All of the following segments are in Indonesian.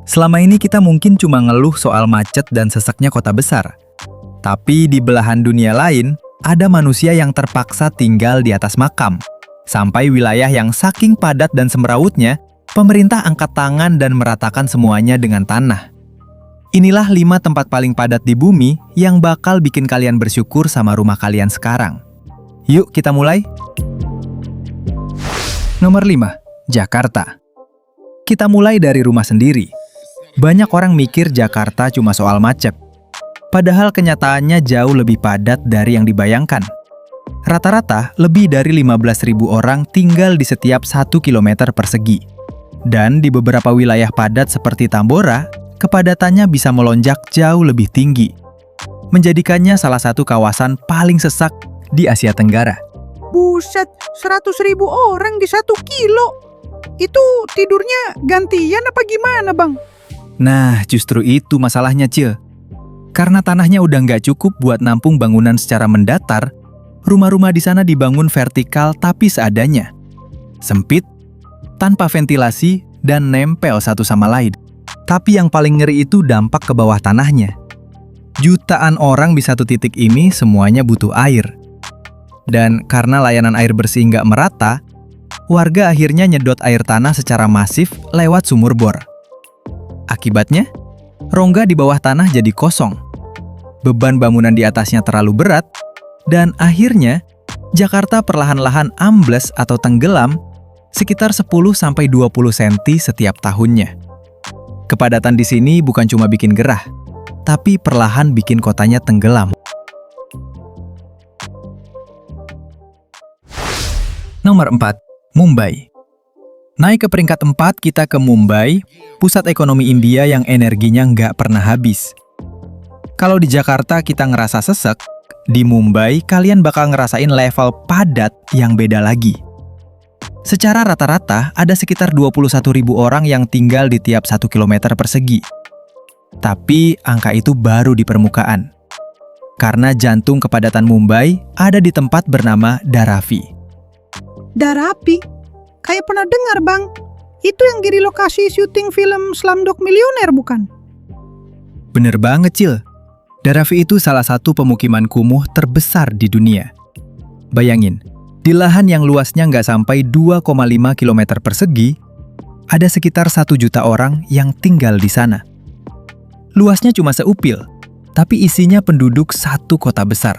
Selama ini kita mungkin cuma ngeluh soal macet dan sesaknya kota besar. Tapi di belahan dunia lain, ada manusia yang terpaksa tinggal di atas makam. Sampai wilayah yang saking padat dan semerautnya, pemerintah angkat tangan dan meratakan semuanya dengan tanah. Inilah 5 tempat paling padat di bumi yang bakal bikin kalian bersyukur sama rumah kalian sekarang. Yuk kita mulai. Nomor 5, Jakarta. Kita mulai dari rumah sendiri. Banyak orang mikir Jakarta cuma soal macet. Padahal kenyataannya jauh lebih padat dari yang dibayangkan. Rata-rata lebih dari 15.000 orang tinggal di setiap 1 km persegi. Dan di beberapa wilayah padat seperti Tambora, kepadatannya bisa melonjak jauh lebih tinggi. Menjadikannya salah satu kawasan paling sesak di Asia Tenggara. Buset, 100.000 orang di 1 kilo. Itu tidurnya gantian apa gimana, Bang? Nah, justru itu masalahnya, Cie. Karena tanahnya udah nggak cukup buat nampung bangunan secara mendatar, rumah-rumah di sana dibangun vertikal tapi seadanya. Sempit, tanpa ventilasi, dan nempel satu sama lain. Tapi yang paling ngeri itu dampak ke bawah tanahnya. Jutaan orang di satu titik ini semuanya butuh air. Dan karena layanan air bersih nggak merata, warga akhirnya nyedot air tanah secara masif lewat sumur bor. Akibatnya, rongga di bawah tanah jadi kosong. Beban bangunan di atasnya terlalu berat, dan akhirnya Jakarta perlahan-lahan ambles atau tenggelam sekitar 10-20 cm setiap tahunnya. Kepadatan di sini bukan cuma bikin gerah, tapi perlahan bikin kotanya tenggelam. Nomor 4, Mumbai. Naik ke peringkat 4, kita ke Mumbai, pusat ekonomi India yang energinya nggak pernah habis. Kalau di Jakarta kita ngerasa sesek, di Mumbai kalian bakal ngerasain level padat yang beda lagi. Secara rata-rata ada sekitar 21.000 orang yang tinggal di tiap 1 km persegi. Tapi angka itu baru di permukaan. Karena jantung kepadatan Mumbai ada di tempat bernama Dharavi. Dharavi? Kayak pernah dengar, Bang. Itu yang jadi lokasi syuting film Slumdog Millionaire, bukan? Bener banget, Cil. Dharavi itu salah satu pemukiman kumuh terbesar di dunia. Bayangin, di lahan yang luasnya nggak sampai 2,5 km persegi, ada sekitar 1 juta orang yang tinggal di sana. Luasnya cuma seupil, tapi isinya penduduk satu kota besar.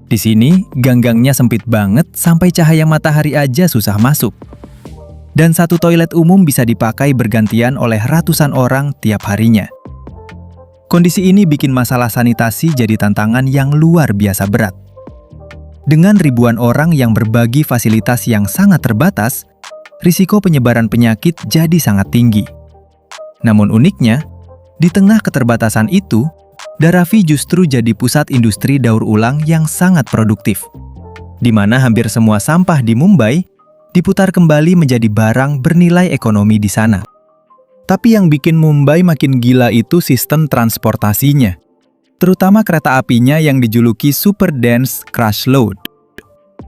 Di sini, gang-gangnya sempit banget sampai cahaya matahari aja susah masuk. Dan satu toilet umum bisa dipakai bergantian oleh ratusan orang tiap harinya. Kondisi ini bikin masalah sanitasi jadi tantangan yang luar biasa berat. Dengan ribuan orang yang berbagi fasilitas yang sangat terbatas, risiko penyebaran penyakit jadi sangat tinggi. Namun uniknya, di tengah keterbatasan itu, Dharavi justru jadi pusat industri daur ulang yang sangat produktif, di mana hampir semua sampah di Mumbai diputar kembali menjadi barang bernilai ekonomi di sana. Tapi yang bikin Mumbai makin gila itu sistem transportasinya, terutama kereta apinya yang dijuluki Super Dense Crush Load.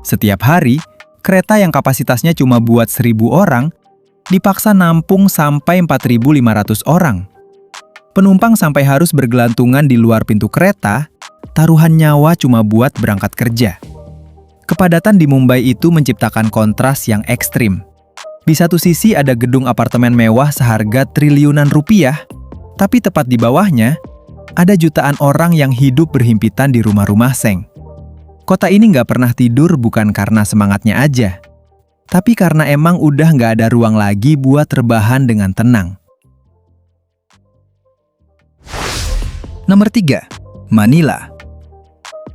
Setiap hari, kereta yang kapasitasnya cuma buat 1.000 orang dipaksa nampung sampai 4.500 orang. Penumpang sampai harus bergelantungan di luar pintu kereta, taruhan nyawa cuma buat berangkat kerja. Kepadatan di Mumbai itu menciptakan kontras yang ekstrim. Di satu sisi ada gedung apartemen mewah seharga triliunan rupiah, tapi tepat di bawahnya, ada jutaan orang yang hidup berhimpitan di rumah-rumah seng. Kota ini nggak pernah tidur bukan karena semangatnya aja, tapi karena emang udah nggak ada ruang lagi buat rebahan dengan tenang. Nomor 3, Manila.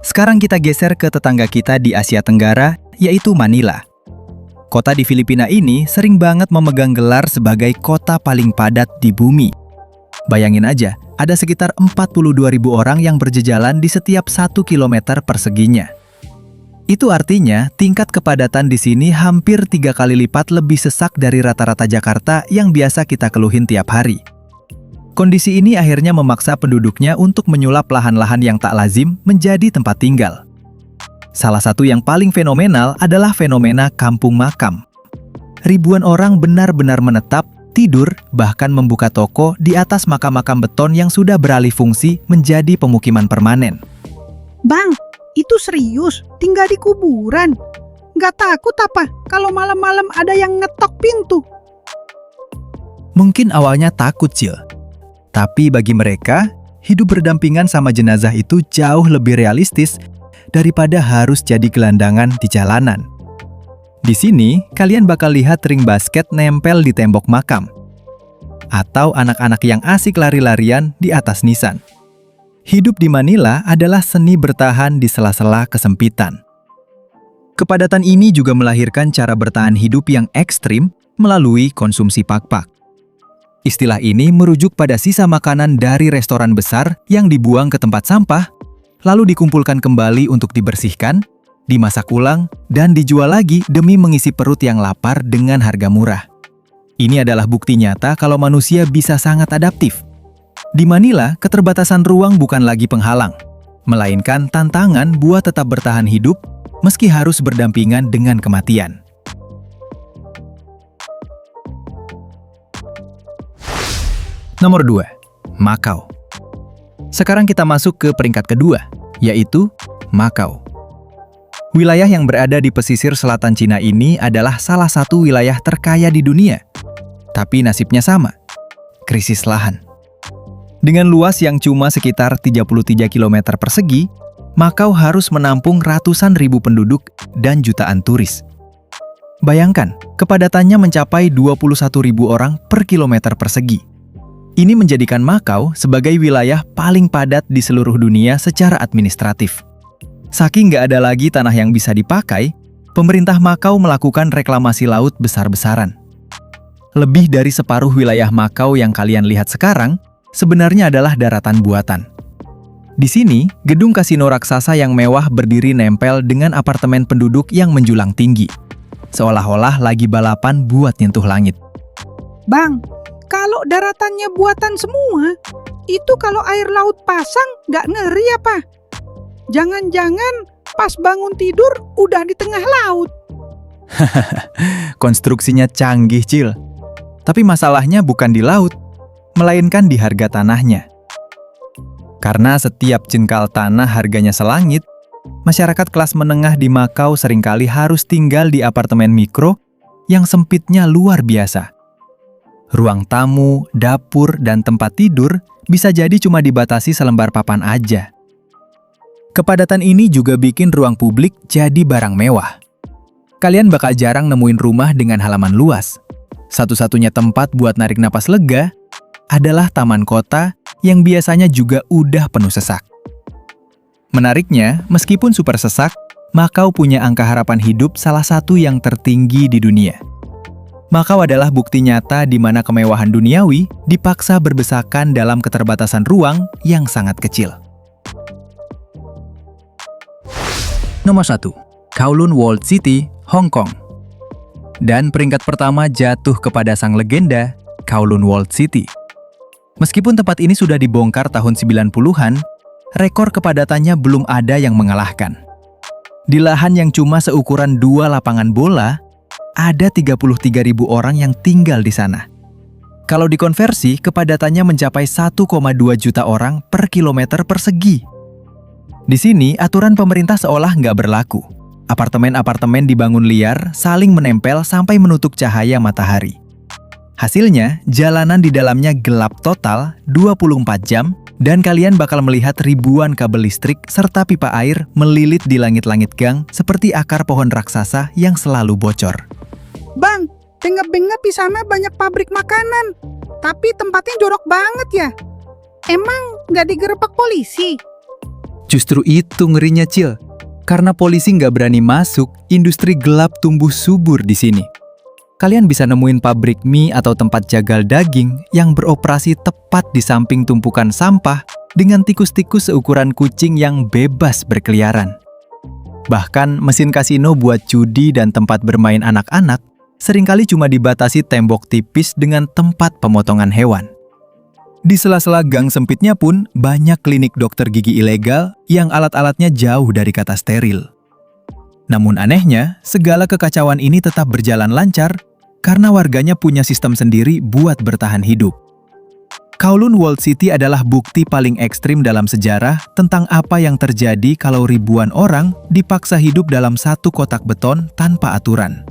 Sekarang kita geser ke tetangga kita di Asia Tenggara, yaitu Manila. Kota di Filipina ini sering banget memegang gelar sebagai kota paling padat di bumi. Bayangin aja, ada sekitar 42.000 orang yang berjejalan di setiap 1 km perseginya. Itu artinya tingkat kepadatan di sini hampir 3 kali lipat lebih sesak dari rata-rata Jakarta yang biasa kita keluhin tiap hari. Kondisi ini akhirnya memaksa penduduknya untuk menyulap lahan-lahan yang tak lazim menjadi tempat tinggal. Salah satu yang paling fenomenal adalah fenomena kampung makam. Ribuan orang benar-benar menetap tidur, bahkan membuka toko di atas makam-makam beton yang sudah beralih fungsi menjadi pemukiman permanen. Bang, itu serius? Tinggal di kuburan? Nggak takut apa kalau malam-malam ada yang ngetok pintu? Mungkin awalnya takut, Cil. Tapi bagi mereka, hidup berdampingan sama jenazah itu jauh lebih realistis daripada harus jadi gelandangan di jalanan. Di sini, kalian bakal lihat ring basket nempel di tembok makam. Atau anak-anak yang asik lari-larian di atas nisan. Hidup di Manila adalah seni bertahan di sela-sela kesempitan. Kepadatan ini juga melahirkan cara bertahan hidup yang ekstrim melalui konsumsi pak-pak. Istilah ini merujuk pada sisa makanan dari restoran besar yang dibuang ke tempat sampah, lalu dikumpulkan kembali untuk dibersihkan, dimasak ulang, dan dijual lagi demi mengisi perut yang lapar dengan harga murah. Ini adalah bukti nyata kalau manusia bisa sangat adaptif. Di Manila, keterbatasan ruang bukan lagi penghalang, melainkan tantangan buat tetap bertahan hidup meski harus berdampingan dengan kematian. Nomor 2, Macau. Sekarang kita masuk ke peringkat kedua, yaitu Macau. Wilayah yang berada di pesisir selatan Cina ini adalah salah satu wilayah terkaya di dunia. Tapi nasibnya sama, krisis lahan. Dengan luas yang cuma sekitar 33 km persegi, Macau harus menampung ratusan ribu penduduk dan jutaan turis. Bayangkan, kepadatannya mencapai 21.000 orang per kilometer persegi. Ini menjadikan Macau sebagai wilayah paling padat di seluruh dunia secara administratif. Saking nggak ada lagi tanah yang bisa dipakai, pemerintah Macau melakukan reklamasi laut besar-besaran. Lebih dari separuh wilayah Macau yang kalian lihat sekarang sebenarnya adalah daratan buatan. Di sini, gedung kasino raksasa yang mewah berdiri nempel dengan apartemen penduduk yang menjulang tinggi, seolah-olah lagi balapan buat nyentuh langit. Bang, kalau daratannya buatan semua, itu kalau air laut pasang nggak ngeri apa? Jangan-jangan pas bangun tidur udah di tengah laut. Konstruksinya canggih, Cil. Tapi masalahnya bukan di laut, melainkan di harga tanahnya. Karena setiap jengkal tanah harganya selangit, masyarakat kelas menengah di Macau seringkali harus tinggal di apartemen mikro yang sempitnya luar biasa. Ruang tamu, dapur, dan tempat tidur bisa jadi cuma dibatasi selembar papan aja. Kepadatan ini juga bikin ruang publik jadi barang mewah. Kalian bakal jarang nemuin rumah dengan halaman luas. Satu-satunya tempat buat narik napas lega adalah taman kota yang biasanya juga udah penuh sesak. Menariknya, meskipun super sesak, Macau punya angka harapan hidup salah satu yang tertinggi di dunia. Macau adalah bukti nyata di mana kemewahan duniawi dipaksa berbesakan dalam keterbatasan ruang yang sangat kecil. Nomor 1, Kowloon Walled City, Hong Kong. Dan peringkat pertama jatuh kepada sang legenda, Kowloon Walled City. Meskipun tempat ini sudah dibongkar tahun 90-an, rekor kepadatannya belum ada yang mengalahkan. Di lahan yang cuma seukuran 2 lapangan bola, ada 33.000 orang yang tinggal di sana. Kalau dikonversi, kepadatannya mencapai 1,2 juta orang per kilometer persegi. Di sini, aturan pemerintah seolah nggak berlaku. Apartemen-apartemen dibangun liar, saling menempel sampai menutup cahaya matahari. Hasilnya, jalanan di dalamnya gelap total 24 jam, dan kalian bakal melihat ribuan kabel listrik serta pipa air melilit di langit-langit gang seperti akar pohon raksasa yang selalu bocor. Bang, dengar-dengar di sana banyak pabrik makanan, tapi tempatnya jorok banget ya. Emang nggak digerebek polisi? Justru itu ngerinya, Cil. Karena polisi nggak berani masuk, industri gelap tumbuh subur di sini. Kalian bisa nemuin pabrik mie atau tempat jagal daging yang beroperasi tepat di samping tumpukan sampah dengan tikus-tikus seukuran kucing yang bebas berkeliaran. Bahkan mesin kasino buat judi dan tempat bermain anak-anak seringkali cuma dibatasi tembok tipis dengan tempat pemotongan hewan. Di sela-sela gang sempitnya pun banyak klinik dokter gigi ilegal yang alat-alatnya jauh dari kata steril. Namun anehnya, segala kekacauan ini tetap berjalan lancar karena warganya punya sistem sendiri buat bertahan hidup. Kowloon Walled City adalah bukti paling ekstrim dalam sejarah tentang apa yang terjadi kalau ribuan orang dipaksa hidup dalam satu kotak beton tanpa aturan.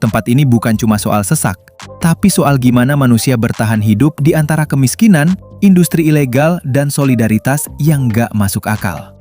Tempat ini bukan cuma soal sesak, tapi soal gimana manusia bertahan hidup di antara kemiskinan, industri ilegal, dan solidaritas yang nggak masuk akal.